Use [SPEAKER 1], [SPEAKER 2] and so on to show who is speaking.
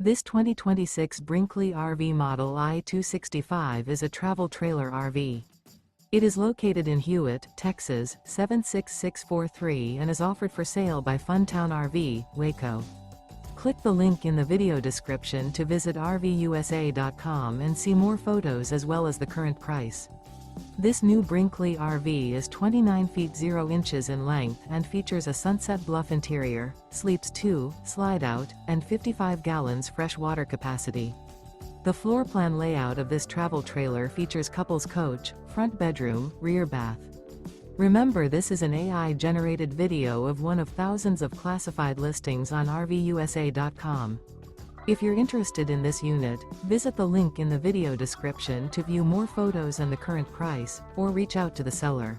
[SPEAKER 1] This 2026 Brinkley RV Model I 265 is a travel trailer RV. It is located in Hewitt, Texas, 76643 and is offered for sale by Funtown RV, Waco. Click the link in the video description to visit RVUSA.com and see more photos as well as the current price. This new Brinkley RV is 29 feet 0 inches in length and features a SUNSET BLUFF interior, sleeps 2, Slideout, and 55 gallons fresh water capacity. The floor plan layout of this travel trailer features couples coach, front bedroom, rear bath. Remember, this is an AI-generated video of one of thousands of classified listings on RVUSA.com. If you're interested in this unit, visit the link in the video description to view more photos and the current price, or reach out to the seller.